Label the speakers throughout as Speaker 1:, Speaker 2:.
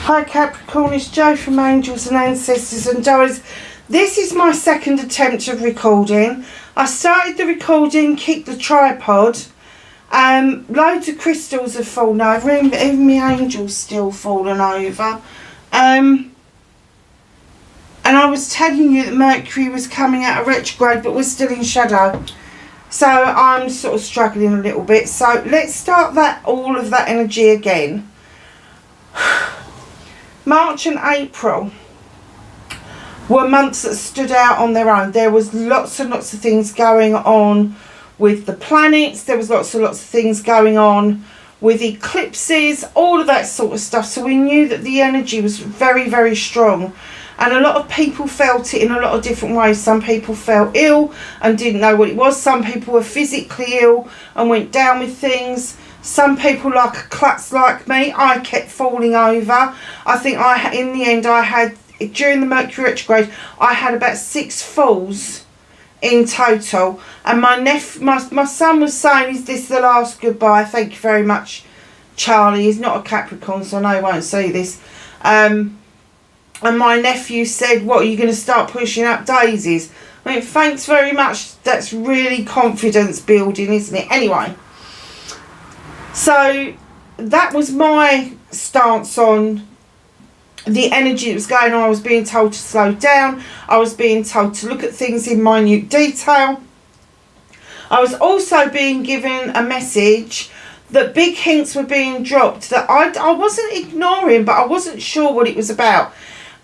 Speaker 1: Hi Capricorn, it's Jo from Angels and Ancestors and Diaries. This is my second attempt of recording. I started the recording, kicked the tripod. Loads of crystals have fallen over, even my angel's still fallen over. And I was telling you that Mercury was coming out of retrograde, but we're still in shadow. So I'm sort of struggling a little bit. So let's start all of that energy again. March and April were months that stood out on their own. There was lots and lots of things going on with the planets. There was lots of things going on with eclipses, all of that sort of stuff. So we knew that the energy was very, very strong. And a lot of people felt it in a lot of different ways. Some people felt ill and didn't know what it was. Some people were physically ill and went down with things. Some people, like a klutz like me, I kept falling over. I think in the end, I had, during the Mercury retrograde, I had about 6 falls in total. And my son was saying, is this the last goodbye? Thank you very much, Charlie. He's not a Capricorn, so I know he won't see this. And my nephew said, what, are you going to start pushing up daisies? I mean, thanks very much. That's really confidence building, isn't it? Anyway. So that was my stance on the energy that was going on. I was being told to slow down. I was being told to look at things in minute detail. I was also being given a message that big hints were being dropped that I wasn't ignoring, but I wasn't sure what it was about.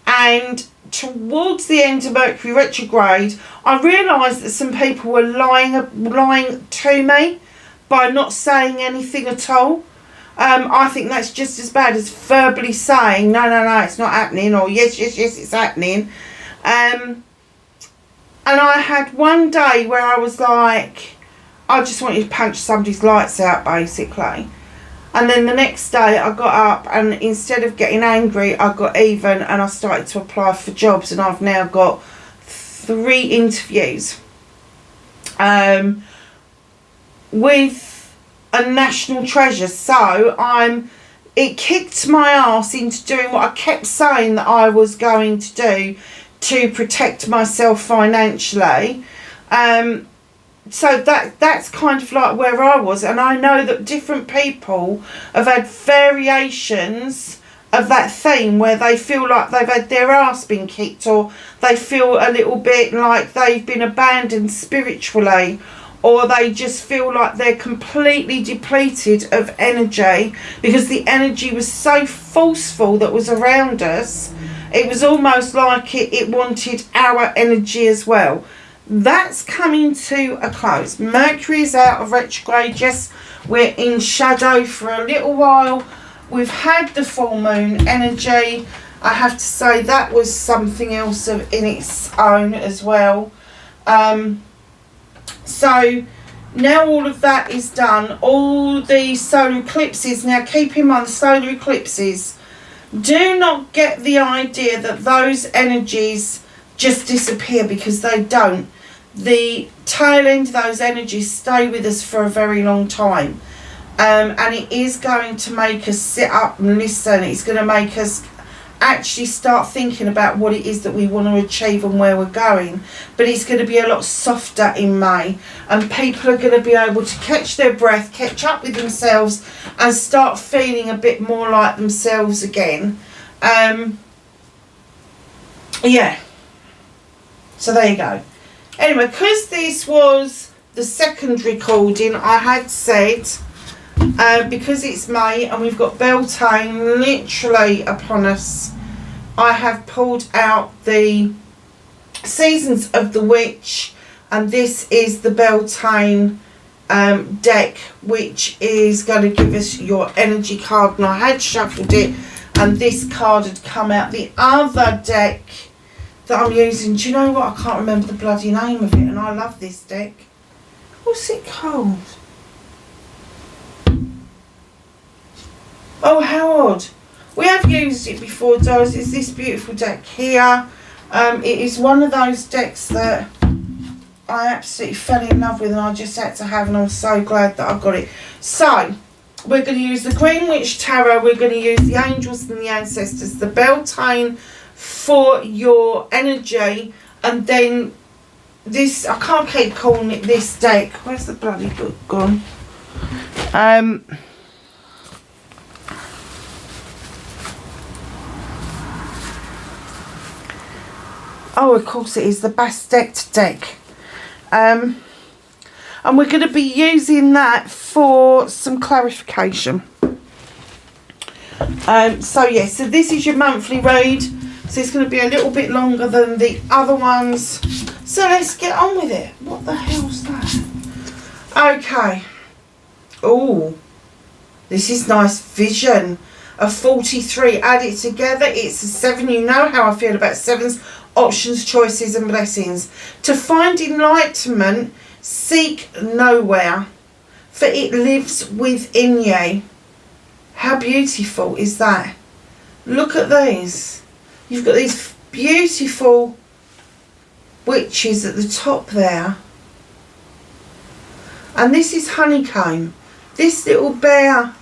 Speaker 1: And towards the end of Mercury retrograde, I realised that some people were lying to me by not saying anything at all. I think that's just as bad as verbally saying, no, it's not happening, or yes, it's happening. And I had one day where I was like, I just wanted to punch somebody's lights out, basically. And then the next day I got up, and instead of getting angry, I got even, and I started to apply for jobs, and I've now got 3 interviews. With a national treasure. So it kicked my ass into doing what I kept saying that I was going to do to protect myself financially. So that's kind of like where I was, and I know that different people have had variations of that theme where they feel like they've had their ass been kicked, or they feel a little bit like they've been abandoned spiritually, or they just feel like they're completely depleted of energy because the energy was so forceful that was around us. It was almost like it wanted our energy as well. That's coming to a close. Mercury is out of retrograde. Yes, we're in shadow for a little while. We've had the full moon energy. I have to say that was something else in its own as well. So now all of that is done. All the solar eclipses. Now keep in mind, the solar eclipses, do not get the idea that those energies just disappear, because they don't. The tail end of those energies stay with us for a very long time. And it is going to make us sit up and listen. It's going to make us actually start thinking about what it is that we want to achieve and where we're going. But it's going to be a lot softer in May, and people are going to be able to catch their breath, catch up with themselves, and start feeling a bit more like themselves again. Yeah, so there you go. Anyway, because this was the second recording, I had said, because it's May and we've got Beltane literally upon us, I have pulled out the Seasons of the Witch, and this is the Beltane deck, which is going to give us your energy card. And I had shuffled it, and this card had come out. The other deck that I'm using, do you know what? I can't remember the bloody name of it, and I love this deck. What's it called? Oh, how odd. We have used it before, guys. It's this beautiful deck here. It is one of those decks that I absolutely fell in love with, and I just had to have, and I'm so glad that I got it. So, we're going to use the Green Witch Tarot. We're going to use the angels and the ancestors, the Beltane for your energy, and then this, I can't keep calling it this deck. Where's the bloody book gone? Oh, of course it is the Bastet deck. And we're going to be using that for some clarification. So this is your monthly read. So it's going to be a little bit longer than the other ones. So let's get on with it. What the hell's that? Okay. Oh, this is nice. Vision. A 43. Add it together. It's a 7. You know how I feel about 7s. Options, choices and blessings. To find enlightenment, seek nowhere, for it lives within you. How beautiful is that? Look at these. You've got these beautiful witches at the top there. And this is honeycomb. This little bear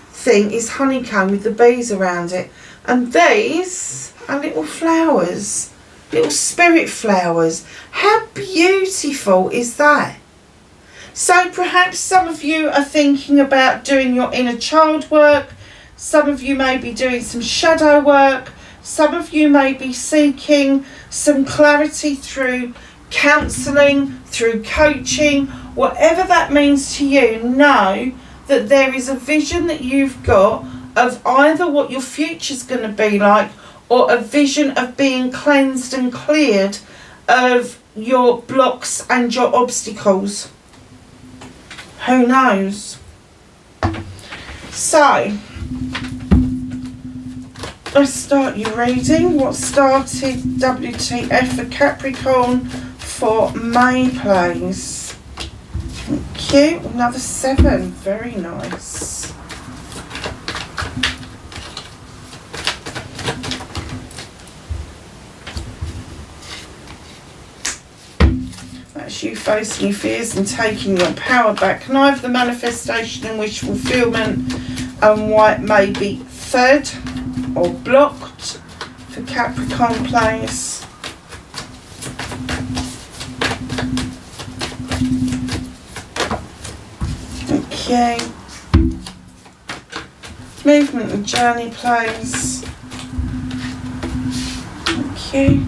Speaker 1: thing is honeycomb with the bees around it. And these are little flowers. Little spirit flowers. How beautiful is that? So perhaps some of you are thinking about doing your inner child work. Some of you may be doing some shadow work. Some of you may be seeking some clarity through counselling, through coaching. Whatever that means to you, know that there is a vision that you've got of either what your future's going to be like, or a vision of being cleansed and cleared of your blocks and your obstacles. Who knows? So, let's start your reading. What started WTF for Capricorn for May, please? Thank you. Another 7. Very nice. That's you facing your fears and taking your power back. Knife, the manifestation and wish fulfillment, and why it may be fed or blocked for Capricorn, please. Okay. Movement and journey, please. Okay.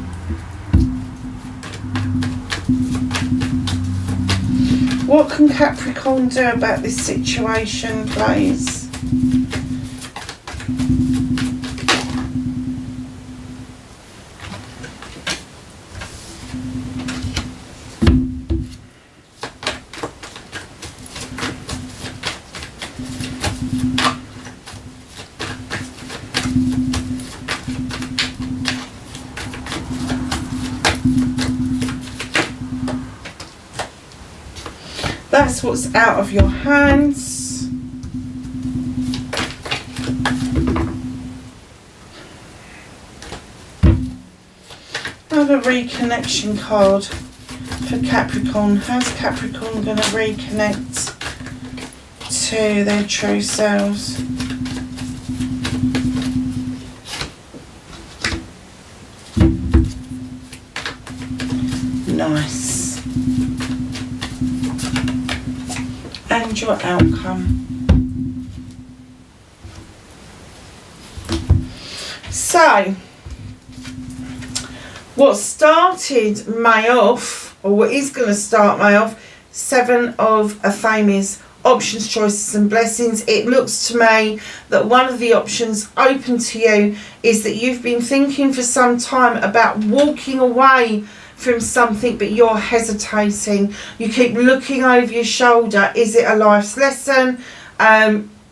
Speaker 1: What can Capricorn do about this situation, please? That's what's out of your hands. Another reconnection card for Capricorn. How's Capricorn going to reconnect to their true selves? Nice. And your outcome. So, what started May off, or what is going to start May off, 7 of Affirmations, options, choices and blessings. It looks to me that one of the options open to you is that you've been thinking for some time about walking away from something, but you're hesitating. You keep looking over your shoulder. Is it a life's lesson?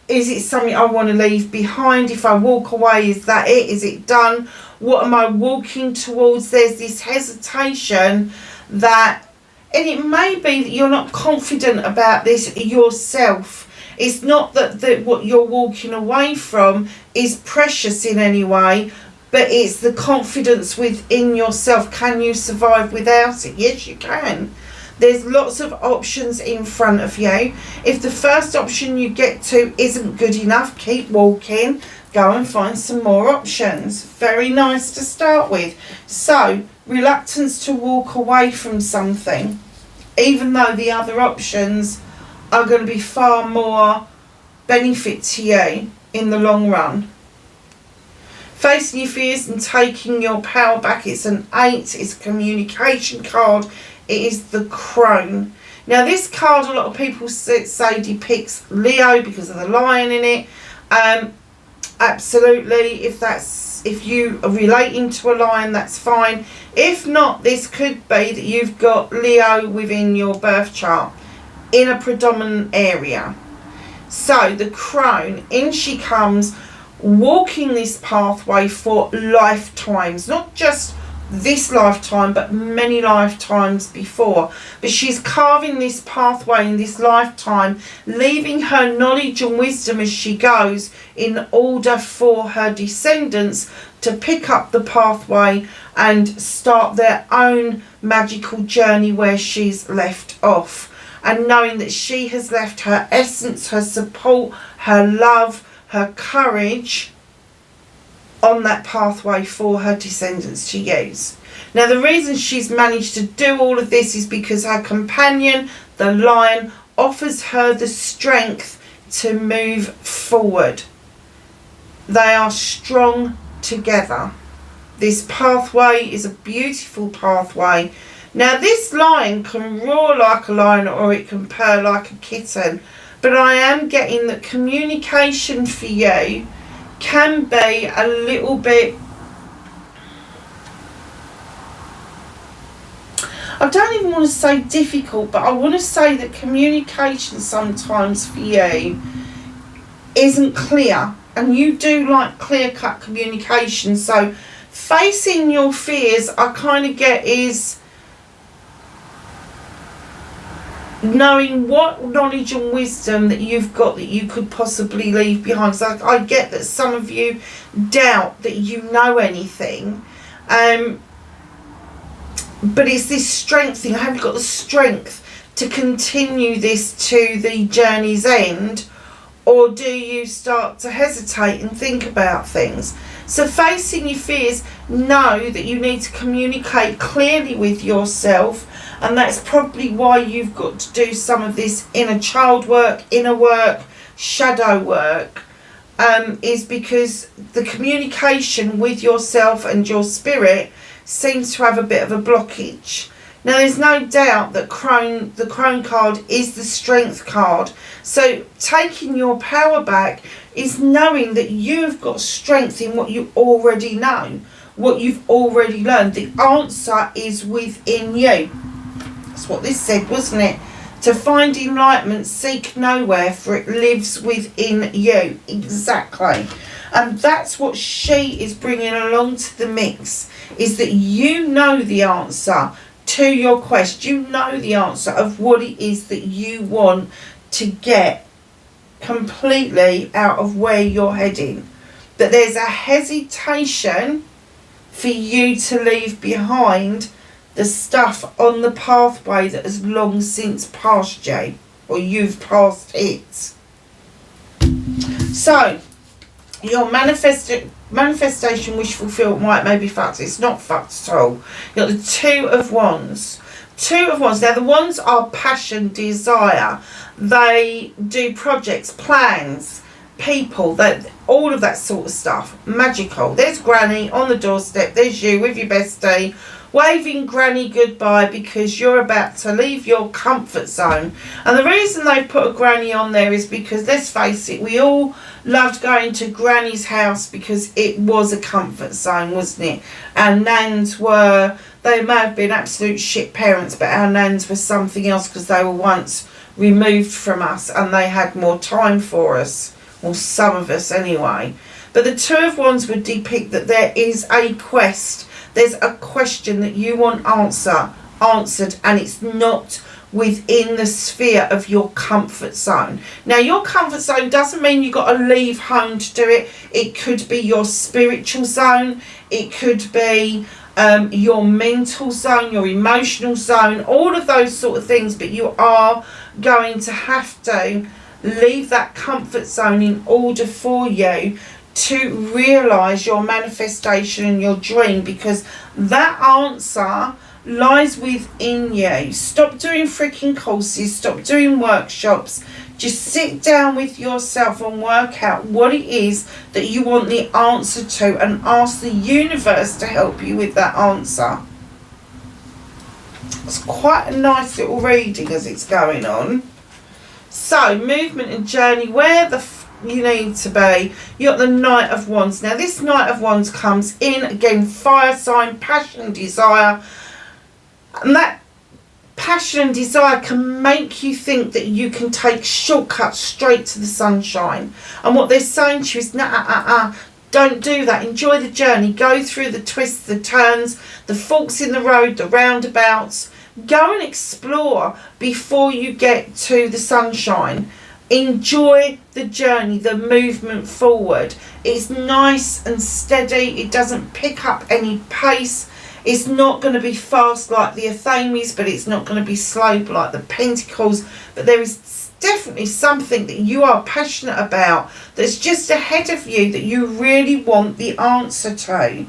Speaker 1: Is it something I want to leave behind? If I walk away, is that it? Is it done? What am I walking towards? There's this hesitation that, and it may be that you're not confident about this yourself. It's not that what you're walking away from is precious in any way, but it's the confidence within yourself. Can you survive without it? Yes, you can. There's lots of options in front of you. If the first option you get to isn't good enough, keep walking. Go and find some more options. Very nice to start with. So, reluctance to walk away from something, even though the other options are going to be far more benefit to you in the long run. Facing your fears and taking your power back. It's an 8. It's a communication card. It is the Crone. Now this card, a lot of people say depicts Leo because of the lion in it. Absolutely, if you are relating to a lion, that's fine. If not, this could be that you've got Leo within your birth chart in a predominant area. So the Crone, in she comes, walking this pathway for lifetimes, not just this lifetime but many lifetimes before, but she's carving this pathway in this lifetime, leaving her knowledge and wisdom as she goes in order for her descendants to pick up the pathway and start their own magical journey where she's left off, and knowing that she has left her essence, her support, her love, her courage on that pathway for her descendants to use. Now the reason she's managed to do all of this is because her companion, the lion, offers her the strength to move forward. They are strong together. This pathway is a beautiful pathway. Now this lion can roar like a lion or it can purr like a kitten, but I am getting that communication for you can be a little bit, I don't even want to say difficult, but I want to say that communication sometimes for you isn't clear, and you do like clear-cut communication. So facing your fears, I kind of get is knowing what knowledge and wisdom that you've got that you could possibly leave behind. So I get that some of you doubt that you know anything, but it's this strength thing. Have you got the strength to continue this to the journey's end, or do you start to hesitate and think about things? So facing your fears, know that you need to communicate clearly with yourself, and that's probably why you've got to do some of this inner child work, inner work, shadow work, is because the communication with yourself and your spirit seems to have a bit of a blockage. Now there's no doubt that the Crone card is the strength card. So taking your power back is knowing that you've got strength in what you already know, what you've already learned. The answer is within you. That's what this said, wasn't it? To find enlightenment, seek nowhere, for it lives within you. Exactly. And that's what she is bringing along to the mix, is that you know the answer to your quest. You know the answer of what it is that you want to get completely out of where you're heading. But there's a hesitation for you to leave behind the stuff on the pathway that has long since passed you, or you've passed it. So your manifestation, wish fulfillment may be fucked. It's not fucked at all. You've got the Two of Wands. Two of Wands. Now the Wands are passion, desire. They do projects, plans, people, that all of that sort of stuff. Magical. There's Granny on the doorstep. There's you with your bestie, waving Granny goodbye because you're about to leave your comfort zone. And the reason they put a Granny on there is because, let's face it, we all loved going to Granny's house because it was a comfort zone, wasn't it? Our nans were, they may have been absolute shit parents, but our nans were something else because they were once removed from us and they had more time for us, or some of us anyway. But the Two of Wands would depict that there is a quest. There's a question that you want answered, and it's not within the sphere of your comfort zone. Now, your comfort zone doesn't mean you've got to leave home to do it. It could be your spiritual zone. It could be your mental zone, your emotional zone, all of those sort of things. But you are going to have to leave that comfort zone in order for you to realise your manifestation and your dream, because that answer lies within you. Stop doing freaking courses, stop doing workshops. Just sit down with yourself and work out what it is that you want the answer to, and ask the universe to help you with that answer. It's quite a nice little reading as it's going on. So, movement and journey, where the you need to be. You got the Knight of Wands. Now, this Knight of Wands comes in, again, fire sign, passion, desire. And that passion and desire can make you think that you can take shortcuts straight to the sunshine. And what they're saying to you is, don't do that. Enjoy the journey. Go through the twists, the turns, the forks in the road, the roundabouts. Go and explore before you get to the sunshine. Enjoy the journey, the movement forward. It's nice and steady. It doesn't pick up any pace. It's not going to be fast like the Affirmations, but it's not going to be slow like the Pentacles. But there is definitely something that you are passionate about that's just ahead of you that you really want the answer to.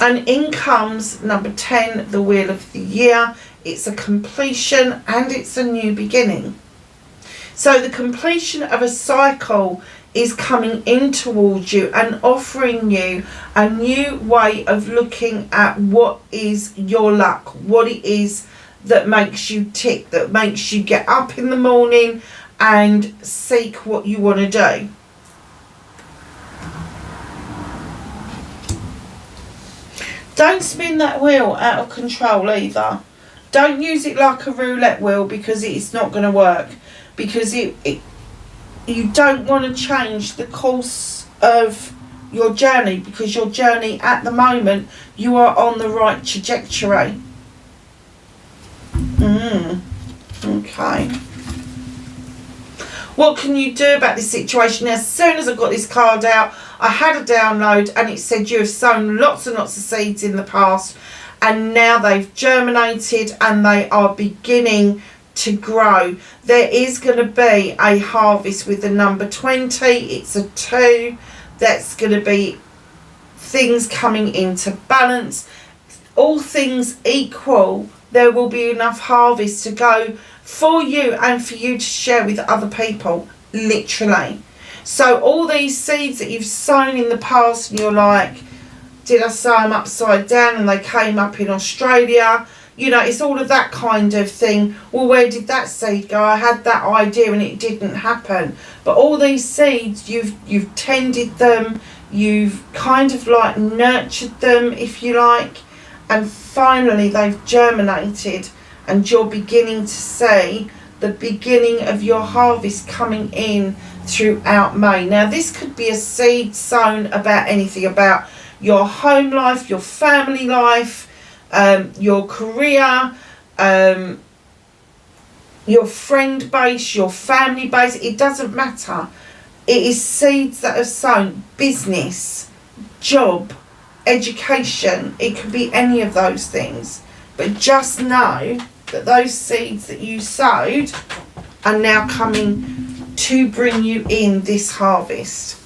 Speaker 1: And in comes number 10, the Wheel of the Year. It's a completion and it's a new beginning. So the completion of a cycle is coming in towards you and offering you a new way of looking at what is your luck, what it is that makes you tick, that makes you get up in the morning and seek what you want to do. Don't spin that wheel out of control either. Don't use it like a roulette wheel, because it's not going to work. Because you don't want to change the course of your journey, because your journey at the moment, you are on the right trajectory. Okay. What can you do about this situation? Now, as soon as I got this card out, I had a download and it said you have sown lots and lots of seeds in the past, and now they've germinated and they are beginning to grow. There is going to be a harvest with the number 20. It's a 2. That's going to be things coming into balance. All things equal, there will be enough harvest to go for you and for you to share with other people, literally. So all these seeds that you've sown in the past, and you're like, did I sow them upside down and they came up in Australia? You know, it's all of that kind of thing. Well, where did that seed go? I had that idea and it didn't happen. But all these seeds, you've tended them, you've kind of like nurtured them, if you like, and finally they've germinated, and you're beginning to see the beginning of your harvest coming in throughout May. Now, this could be a seed sown about anything, about your home life, your family life, your career, your friend base, your family base. It doesn't matter. It is seeds that are sown. Business, job, education. It could be any of those things. But just know that those seeds that you sowed are now coming to bring you in this harvest.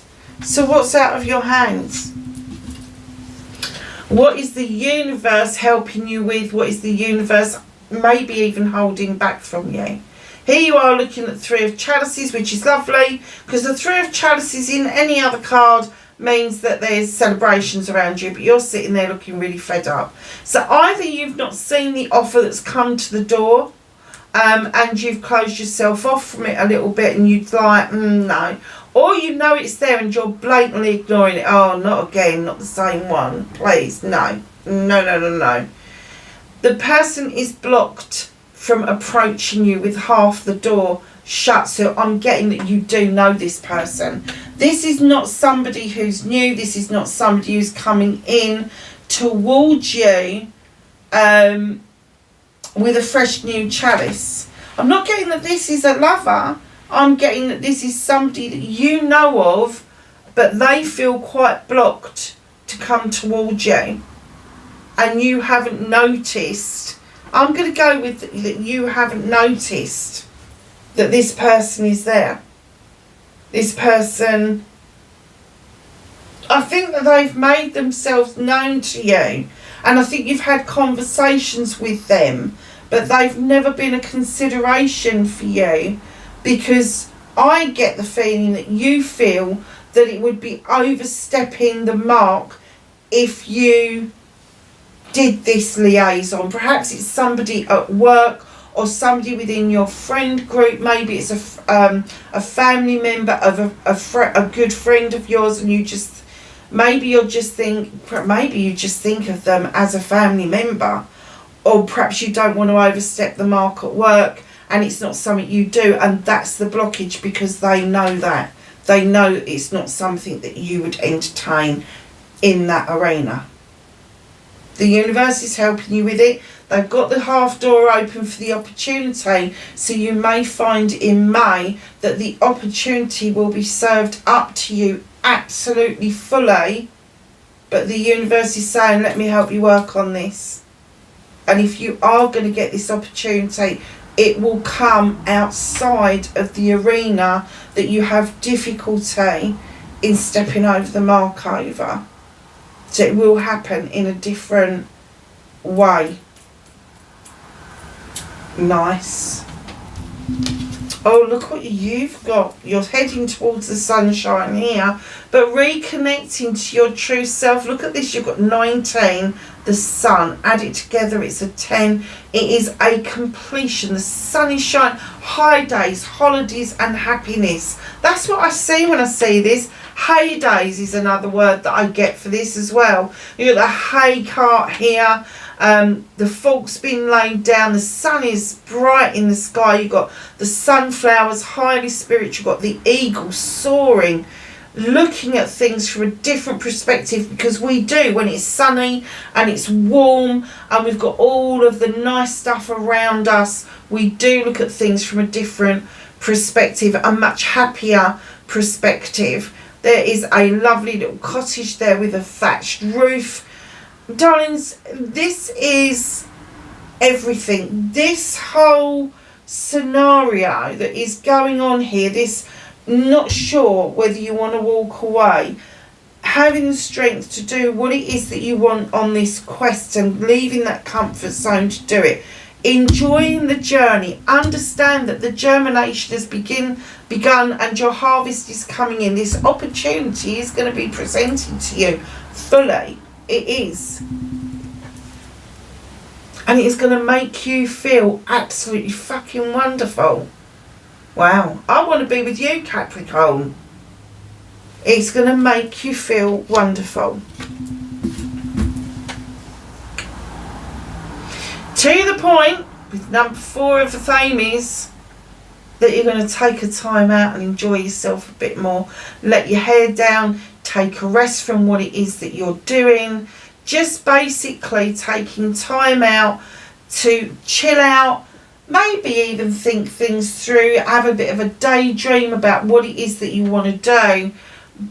Speaker 1: So what's out of your hands? What is the universe helping you with? What is the universe maybe even holding back from you? Here you are looking at 3 of Chalices, which is lovely, because the 3 of Chalices in any other card means that there's celebrations around you, but you're sitting there looking really fed up. So either you've not seen the offer that's come to the door, and you've closed yourself off from it a little bit, and you'd like, no. Or you know it's there and you're blatantly ignoring it. Oh, not again, not the same one. Please, no. No. The person is blocked from approaching you with half the door shut. So I'm getting that you do know this person. This is not somebody who's new. This is not somebody who's coming in towards you with a fresh new chalice. I'm not getting that this is a lover. I'm getting that this is somebody that you know of, but they feel quite blocked to come towards you. and you haven't noticed. I'm going to go with that you haven't noticed that this person is there. This person, I think that they've made themselves known to you, and I think you've had conversations with them, but they've never been a consideration for you, because I get the feeling that you feel that it would be overstepping the mark if you did this liaison. Perhaps it's somebody at work or somebody within your friend group. Maybe it's a family member of a good friend of yours, and maybe you just think of them as a family member, or perhaps you don't want to overstep the mark at work and it's not something you do, and that's the blockage, because they know that. They know it's not something that you would entertain in that arena. The universe is helping you with it. They've got the half door open for the opportunity, so you may find in May that the opportunity will be served up to you absolutely fully, but the universe is saying, let me help you work on this. And if you are going to get this opportunity, it will come outside of the arena that you have difficulty in stepping over the mark over. So it will happen in a different way. Nice. Oh, look what you've got. You're heading towards the sunshine here, but reconnecting to your true self. Look at this. You've got 19, the sun. Add it together, it's a 10. It is a completion. The sun is shining. High days, holidays, and happiness. That's what I see when I see this. Heydays is another word that I get for this as well. You've got the hay cart here. The fog's been laid down. The sun is bright in the sky. You've got the sunflowers, highly spiritual. You've got the eagle soaring, looking at things from a different perspective, because we do, when it's sunny and it's warm and we've got all of the nice stuff around us, we do look at things from a different perspective, a much happier perspective. There is a lovely little cottage there with a thatched roof. Darlings, this is everything. This whole scenario that is going on here, this not sure whether you want to walk away, having the strength to do what it is that you want on this quest and leaving that comfort zone to do it, enjoying the journey, understand that the germination has begun and your harvest is coming in. This opportunity is going to be presented to you fully. It is. And it is going to make you feel absolutely fucking wonderful. Wow. I want to be with you, Capricorn. It's going to make you feel wonderful. To the point, with number 4 of the theme is that you're going to take a time out and enjoy yourself a bit more. Let your hair down. Take a rest from what it is that you're doing. Just basically taking time out to chill out. Maybe even think things through. Have a bit of a daydream about what it is that you want to do.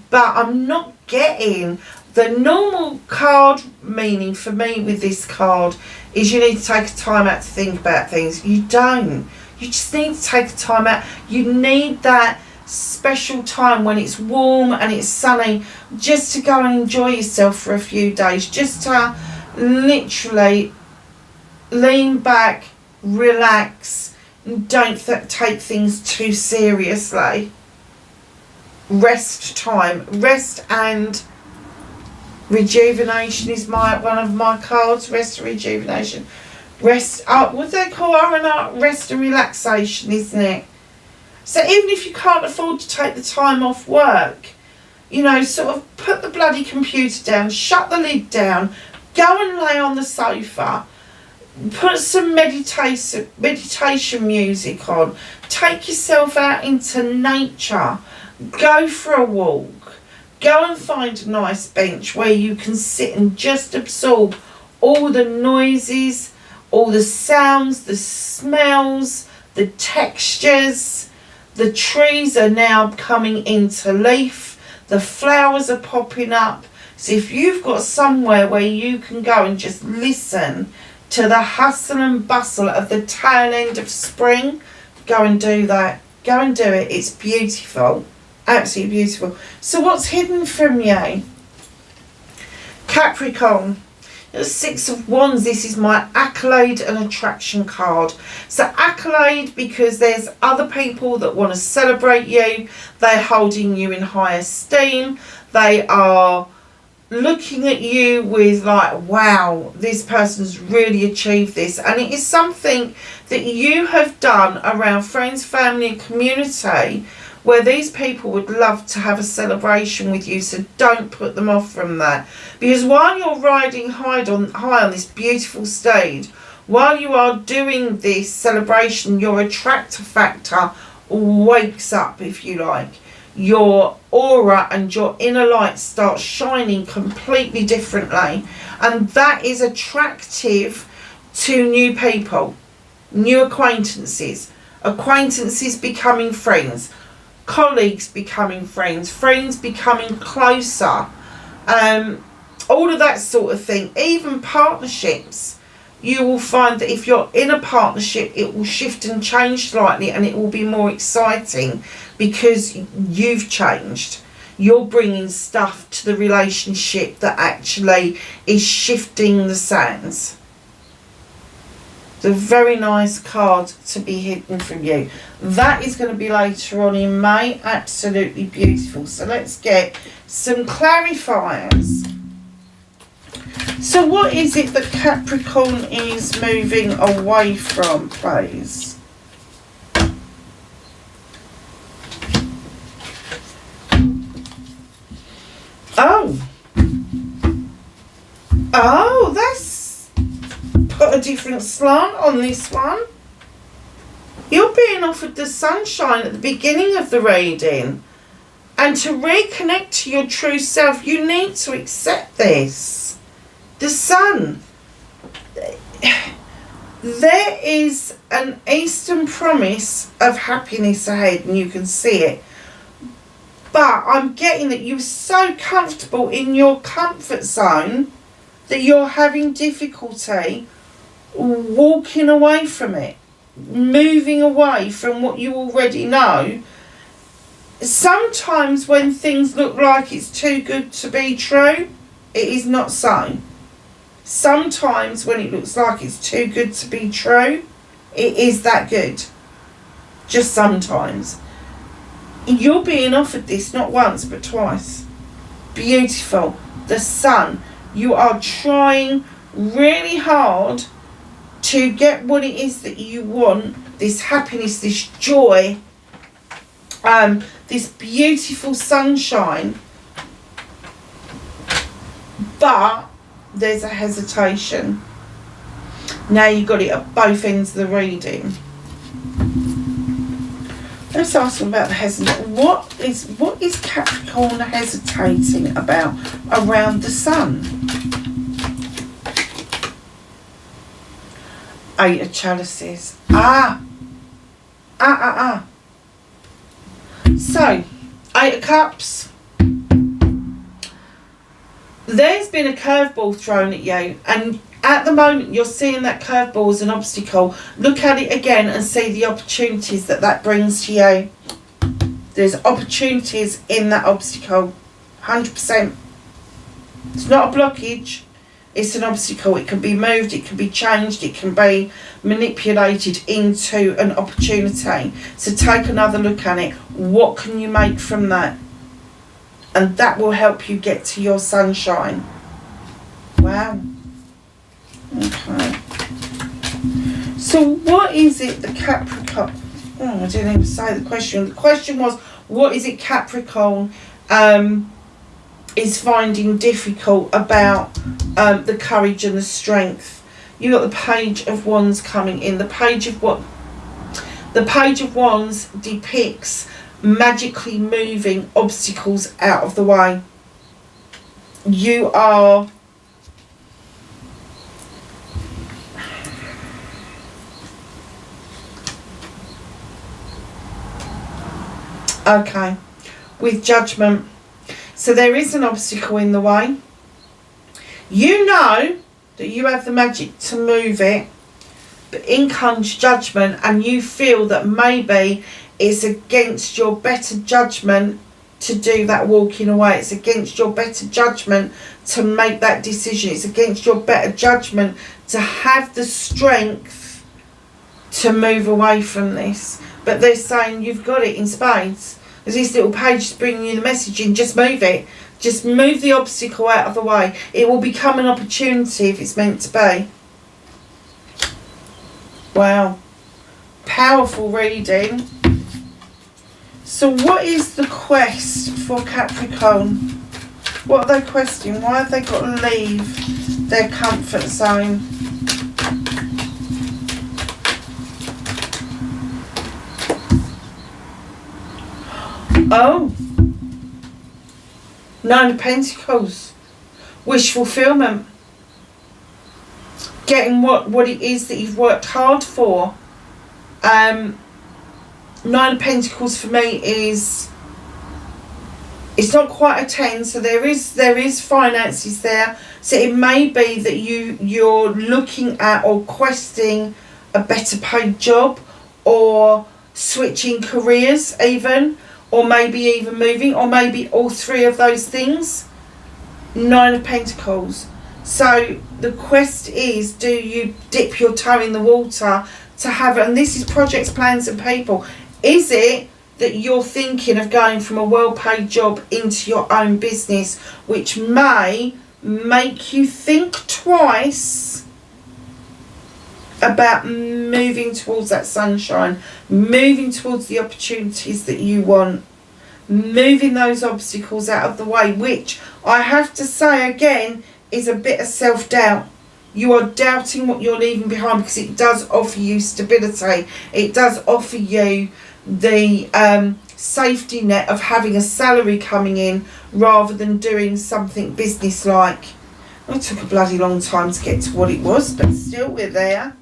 Speaker 1: But I'm not getting the normal card meaning for me with this card is you need to take a time out to think about things. You don't. You just need to take a time out. You need that special time when it's warm and it's sunny, just to go and enjoy yourself for a few days, just to literally lean back, relax, and don't take things too seriously. Rest time. Rest and rejuvenation is one of my cards. Rest and rejuvenation. Rest, what do they call R&R? Rest and relaxation, isn't it? So even if you can't afford to take the time off work, you know, sort of put the bloody computer down, shut the lid down, go and lay on the sofa, put some meditation music on, take yourself out into nature, go for a walk, go and find a nice bench where you can sit and just absorb all the noises, all the sounds, the smells, the textures. The trees are now coming into leaf. The flowers are popping up. So if you've got somewhere where you can go and just listen to the hustle and bustle of the tail end of spring, go and do that. Go and do it. It's beautiful. Absolutely beautiful. So what's hidden from you? Capricorn. The Six of Wands, this is my accolade and attraction card. So accolade because there's other people that want to celebrate you. They're holding you in high esteem. They are looking at you with like, wow, this person's really achieved this. And it is something that you have done around friends, family and community where these people would love to have a celebration with you. So don't put them off from that. Because while you're riding high on this beautiful stage, while you are doing this celebration, your attractor factor wakes up, if you like. Your aura and your inner light starts shining completely differently. And that is attractive to new people, new acquaintances, acquaintances becoming friends, colleagues becoming friends, friends becoming closer, all of that sort of thing. Even partnerships, you will find that if you're in a partnership, it will shift and change slightly and it will be more exciting because you've changed. You're bringing stuff to the relationship that actually is shifting the sands. It's a very nice card to be hidden from you. That is going to be later on in May. Absolutely beautiful. So let's get some clarifiers. So what is it that Capricorn is moving away from, please? Oh, that's put a different slant on this one. You're being offered the sunshine at the beginning of the reading. And to reconnect to your true self, you need to accept this. The sun. There is an Eastern promise of happiness ahead and you can see it. But I'm getting that you're so comfortable in your comfort zone that you're having difficulty walking away from it, moving away from what you already know. Sometimes when things look like it's too good to be true, it is not so. Sometimes when it looks like it's too good to be true, it is that good. Just sometimes. You're being offered this not once but twice. Beautiful. The sun. You are trying really hard to get what it is that you want. This happiness, this joy, this beautiful sunshine. But there's a hesitation. Now you've got it at both ends of the reading. Let's ask them about the hesitation. What is Capricorn hesitating about around the sun? Eight of Chalices. So, Eight of Cups. There's been a curveball thrown at you, and at the moment you're seeing that curveball as an obstacle. Look at it again and see the opportunities that brings to you. There's opportunities in that obstacle. 100%. It's not a blockage. It's an obstacle. It can be moved, it can be changed, it can be manipulated into an opportunity. So take another look at it. What can you make from that? And that will help you get to your sunshine. Wow. Okay. So what is it the Capricorn... Oh, I didn't even say the question. The question was, what is it Capricorn is finding difficult about the courage and the strength? You got the Page of Wands coming in. The Page of Wands depicts magically moving obstacles out of the way. You are okay with Judgment. So there is an obstacle in the way. You know that you have the magic to move it, but in comes judgment, and you feel that maybe it's against your better judgment to do that walking away. It's against your better judgment to make that decision. It's against your better judgment to have the strength to move away from this. But they're saying you've got it in spades. There's this little page is bringing you the message in. Just move it. Just move the obstacle out of the way. It will become an opportunity if it's meant to be. Wow. Powerful reading. So what is the quest for Capricorn? What are they questioning? Why have they got to leave their comfort zone? Oh. Nine of Pentacles. Wish fulfillment. Getting what it is that you've worked hard for. Nine of Pentacles for me is, it's not quite a 10, so there is finances there. So it may be that you're looking at or questing a better paid job, or switching careers even, or maybe even moving, or maybe all three of those things. Nine of Pentacles. So the quest is, do you dip your toe in the water to have it? And this is projects, plans and people. Is it that you're thinking of going from a well-paid job into your own business, which may make you think twice about moving towards that sunshine, moving towards the opportunities that you want, moving those obstacles out of the way, which I have to say again is a bit of self-doubt. You are doubting what you're leaving behind, because it does offer you stability. It does offer you the safety net of having a salary coming in rather than doing something business-like. It took a bloody long time to get to what it was, but still we're there.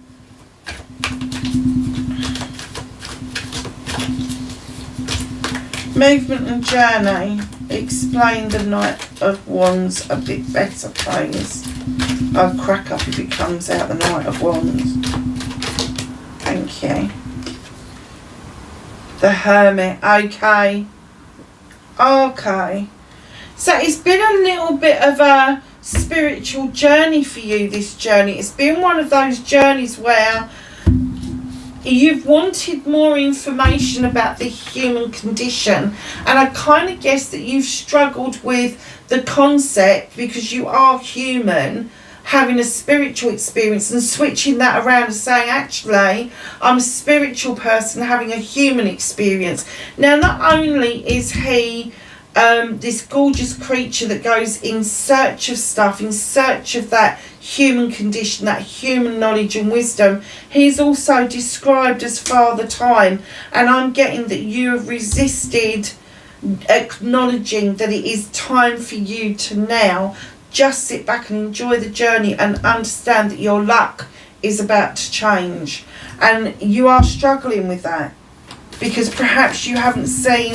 Speaker 1: Movement and journey. Explain the Knight of Wands a bit better, please. I'll crack up if it comes out the Knight of Wands. Thank you. The Hermit. Okay. Okay. So it's been a little bit of a spiritual journey for you, this journey. It's been one of those journeys where you've wanted more information about the human condition, and I kind of guess that you've struggled with the concept, because you are human, having a spiritual experience and switching that around and saying, actually, I'm a spiritual person having a human experience. Now, not only is he this gorgeous creature that goes in search of stuff, in search of that human condition, that human knowledge and wisdom, he's also described as Father Time, and I'm getting that you have resisted acknowledging that it is time for you to now just sit back and enjoy the journey and understand that your luck is about to change. And you are struggling with that because perhaps you haven't seen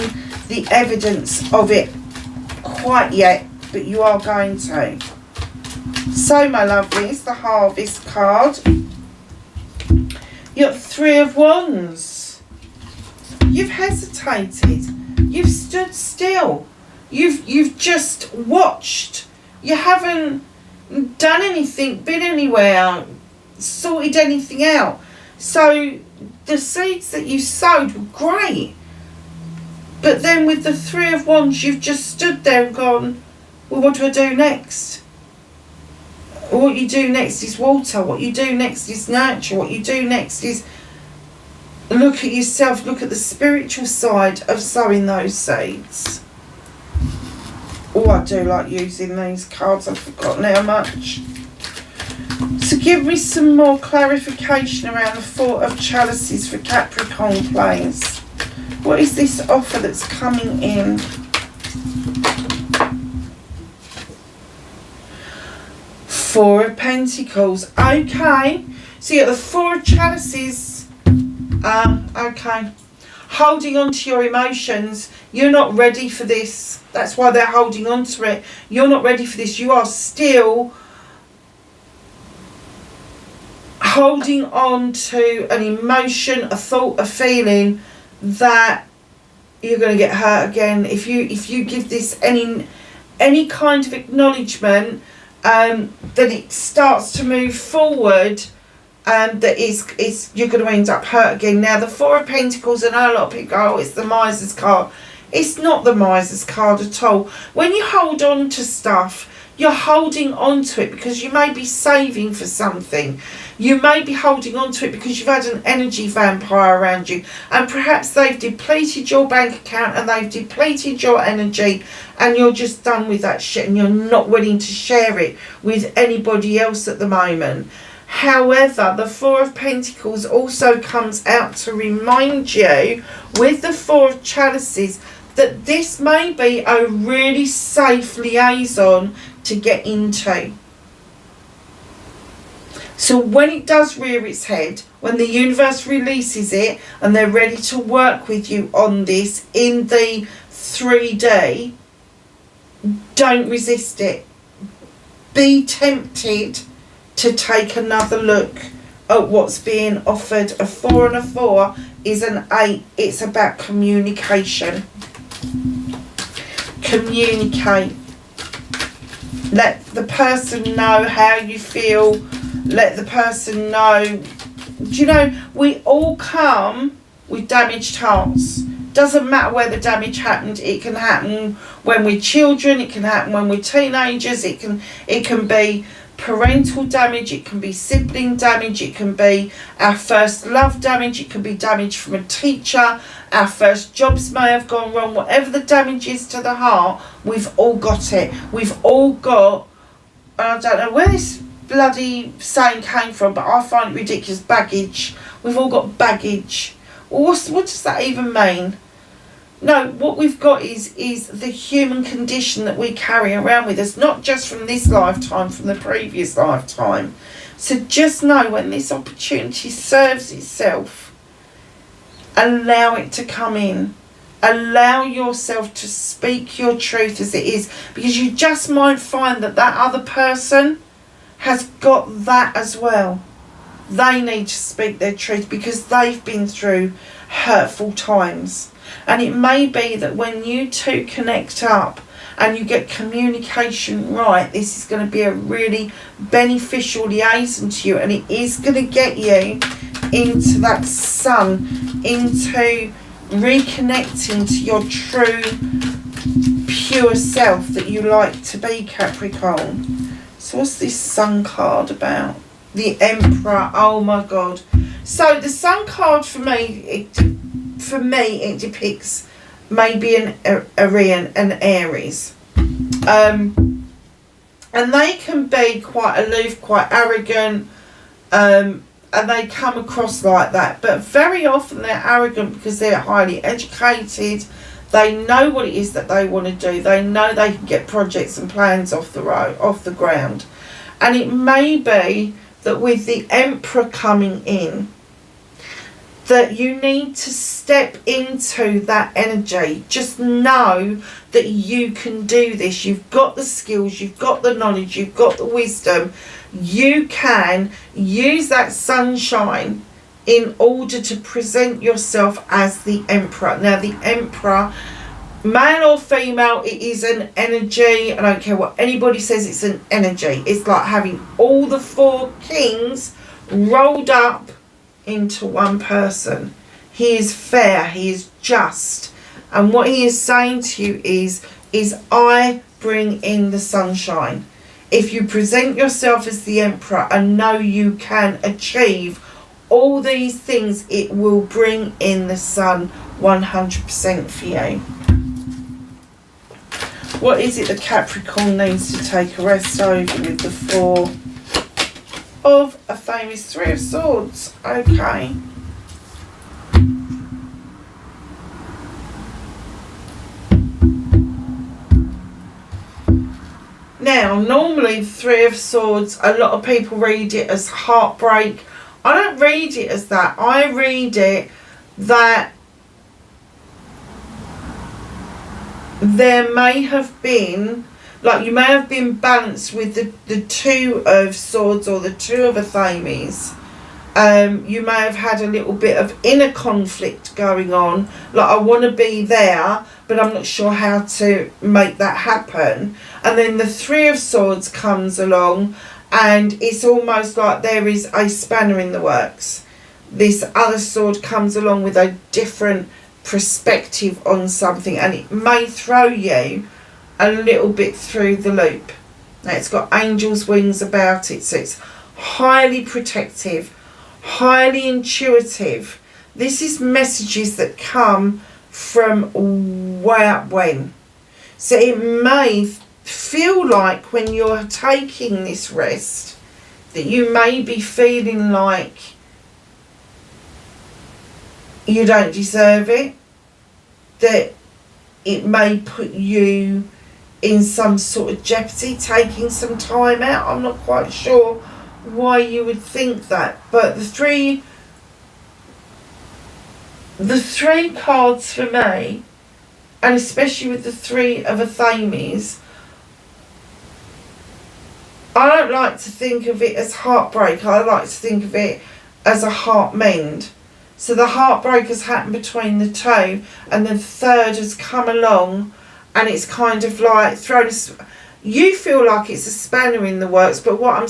Speaker 1: the evidence of it quite yet, but you are going to. So, my lovelies, the Harvest card. You've got Three of Wands. You've hesitated. You've stood still. You've just watched. You haven't done anything, been anywhere, sorted anything out. So the seeds that you sowed were great. But then with the Three of Wands, you've just stood there and gone, well, what do I do next? What you do next is water. What you do next is nurture. What you do next is look at yourself, look at the spiritual side of sowing those seeds. Oh, I do like using these cards. I've forgotten how much. So give me some more clarification around the Four of Chalices for Capricorn, please. What is this offer that's coming in? Four of Pentacles. Okay. So you got the Four of Chalices. Okay. Holding on to your emotions. You're not ready for this. That's why they're holding on to it. You're not ready for this. You are still holding on to an emotion, a thought, a feeling that you're going to get hurt again. If you give this any kind of acknowledgement, that it starts to move forward, that is you're going to end up hurt again. Now the Four of Pentacles, and a lot of people go, oh, it's the Miser's card. It's not the Miser's card at all. When you hold on to stuff, you're holding on to it because you may be saving for something. You may be holding on to it because you've had an energy vampire around you, and perhaps they've depleted your bank account and they've depleted your energy, and you're just done with that shit and you're not willing to share it with anybody else at the moment. However, the Four of Pentacles also comes out to remind you with the Four of Chalices that this may be a really safe liaison to get into. So when it does rear its head, when the universe releases it and they're ready to work with you on this in the 3D, don't resist it. Be tempted to take another look at what's being offered. A 4 and a 4 is an 8. It's about communication. Communicate. Let the person know how you feel. Let the person know. Do you know, we all come with damaged hearts. Doesn't matter where the damage happened. It can happen when we're children. It can happen when we're teenagers. It can be parental damage. It can be sibling damage. It can be our first love damage. It can be damage from a teacher. Our first jobs may have gone wrong. Whatever the damage is to the heart, we've all got it. We've all got, I don't know where this bloody saying came from, but I find it ridiculous, baggage. We've all got baggage. Well, what does that even mean? No, what we've got is the human condition that we carry around with us, not just from this lifetime, from the previous lifetime. So just know when this opportunity serves itself, allow it to come in. Allow yourself to speak your truth as it is, because you just might find that that other person has got that as well. They need to speak their truth because they've been through hurtful times. And it may be that when you two connect up and you get communication right, this is going to be a really beneficial liaison to you, and it is going to get you into that sun, into reconnecting to your true pure self that you like to be, Capricorn. So what's this sun card about? The Emperor. Oh my god. So the sun card for me, it depicts maybe an Aries. And they can be quite aloof, quite arrogant, and they come across like that. But very often they're arrogant because they're highly educated. They know what it is that they want to do. They know they can get projects and plans off the ground. And it may be that with the Emperor coming in, that you need to step into that energy. Just know that you can do this. You've got the skills, you've got the knowledge, you've got the wisdom. You can use that sunshine in order to present yourself as the Emperor. Now the Emperor, male or female, it is an energy. I don't care what anybody says, it's an energy. It's like having all the four kings rolled up into one person. He is fair, he is just, and what he is saying to you is I bring in the sunshine. If you present yourself as the Emperor and know you can achieve all these things, it will bring in the sun 100% for you. What is it that Capricorn needs to take a rest over with the Four of a famous Three of Swords? Okay. Now, normally the Three of Swords, a lot of people read it as heartbreak. I don't read it as that. I read it that there may have been, like you may have been balanced with the Two of Swords or the Two of Athames, You may have had a little bit of inner conflict going on, like I want to be there but I'm not sure how to make that happen. And then the Three of Swords comes along, and it's almost like there is a spanner in the works. This other sword comes along with a different perspective on something, and it may throw you a little bit through the loop. Now it's got angel's wings about it, so it's highly protective, highly intuitive. This is messages that come from way up when. So it may feel like when you're taking this rest that you may be feeling like you don't deserve it, that it may put you in some sort of jeopardy taking some time out. I'm not quite sure why you would think that, but the three cards for me, and especially with the Three of Affirmations, I don't like to think of it as heartbreak. I like to think of it as a heart mend. So the heartbreak has happened between the two, and the third has come along, and it's kind of like thrown. You feel like it's a spanner in the works, but what I'm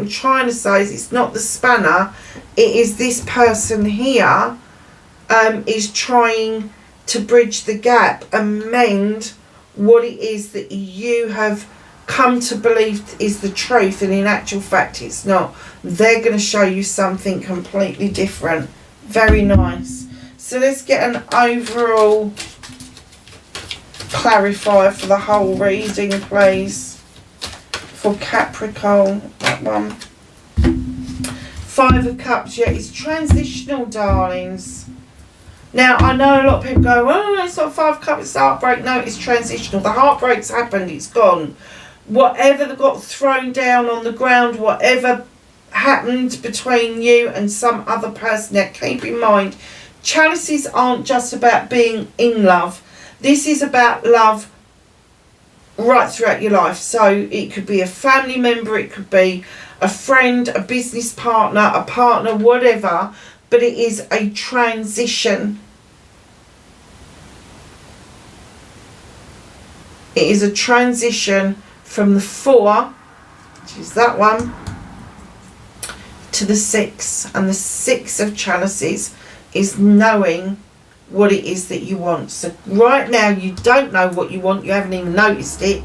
Speaker 1: trying to say is it's not the spanner. It is this person here is trying to bridge the gap and mend what it is that you have come to believe is the truth, and in actual fact it's not. They're going to show you something completely different. Very nice. So let's get an overall clarifier for the whole reading, please, for Capricorn. That one. Five of Cups. Yeah, it's transitional, darlings. Now, I know a lot of people go, oh, it's not Five of Cups, it's heartbreak. No, it's transitional. The heartbreak's happened, it's gone. Whatever got thrown down on the ground, whatever happened between you and some other person. Now, keep in mind, chalices aren't just about being in love. This is about love right throughout your life. So it could be a family member, it could be a friend, a business partner, a partner, whatever. But it is a transition. It is a transition from the Four, which is that one, to the Six. And the Six of Chalices is knowing what it is that you want. So right now you don't know what you want. You haven't even noticed it.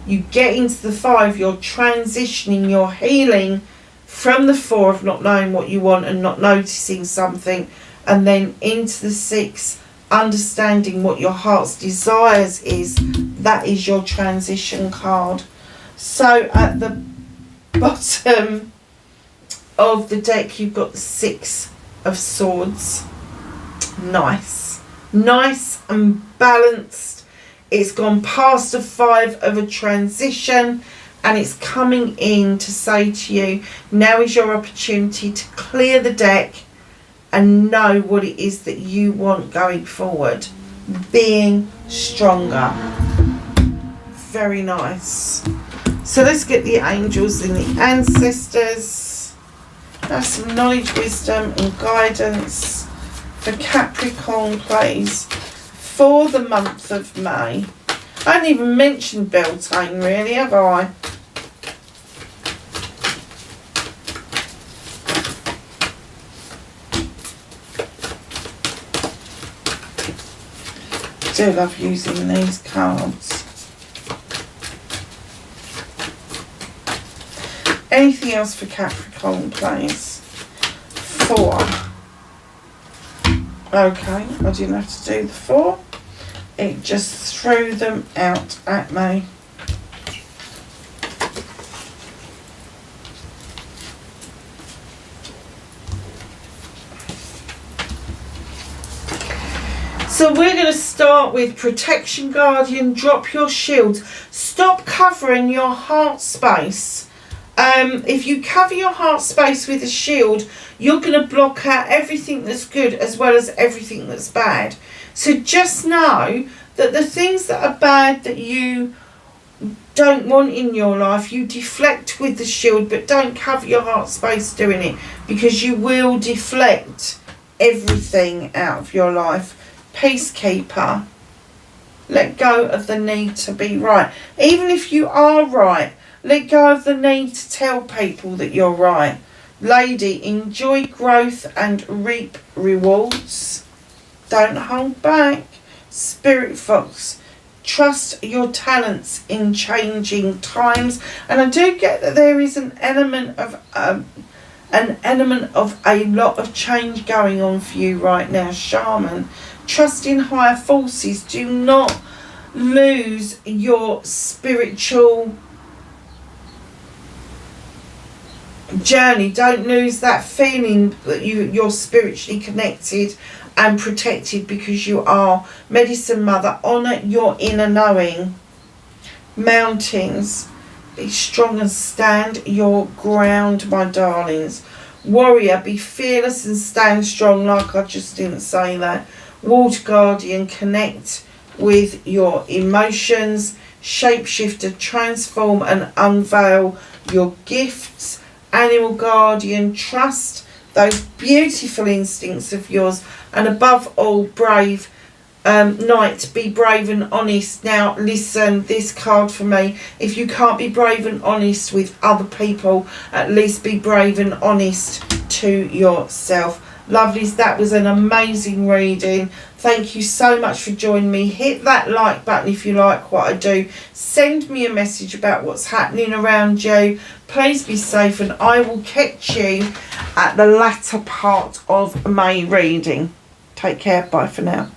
Speaker 1: You get into the Five. You're transitioning. You're healing from the Four of not knowing what you want and not noticing something. And then into the Six, understanding what your heart's desires is. That is your transition card. So at the bottom of the deck you've got the Six of Swords. Nice and balanced. It's gone past the Five of a transition, and it's coming in to say to you, now is your opportunity to clear the deck and know what it is that you want going forward. Being stronger. Very nice. So let's get the angels and the ancestors. Have some knowledge, wisdom and guidance for Capricorn, please, for the month of May. I haven't even mentioned Beltane, really, have I? I do love using these cards. Anything else for Capricorn, please? Four. Okay, I didn't have to do the Four. It just threw them out at me. So we're going to start with Protection Guardian. Drop your shields. Stop covering your heart space. If you cover your heart space with a shield, you're going to block out everything that's good as well as everything that's bad. So just know that the things that are bad that you don't want in your life. You deflect with the shield, but don't cover your heart space doing it, because you will deflect everything out of your life. Peacekeeper, let go of the need to be right. Even if you are right, let go of the need to tell people that you're right. Lady, enjoy growth and reap rewards. Don't hold back. Spirit Fox, trust your talents in changing times. And I do get that there is an element of a lot of change going on for you right now. Shaman, trust in higher forces. Do not lose your spiritual journey. Don't lose that feeling that you're spiritually connected and protected, because you are. Medicine Mother, honour your inner knowing. Mountains, be strong and stand your ground, my darlings. Warrior, be fearless and stand strong, like I just didn't say that. Water Guardian, connect with your emotions. Shapeshifter, transform and unveil your gifts. Animal Guardian, trust those beautiful instincts of yours. And above all, brave. Knight, be brave and honest. Now listen, this card for me, if you can't be brave and honest with other people, at least be brave and honest to yourself. Lovelies, that was an amazing reading. Thank you so much for joining me. Hit that like button if you like what I do. Send me a message about what's happening around you. Please be safe, and I will catch you at the latter part of my reading. Take care. Bye for now.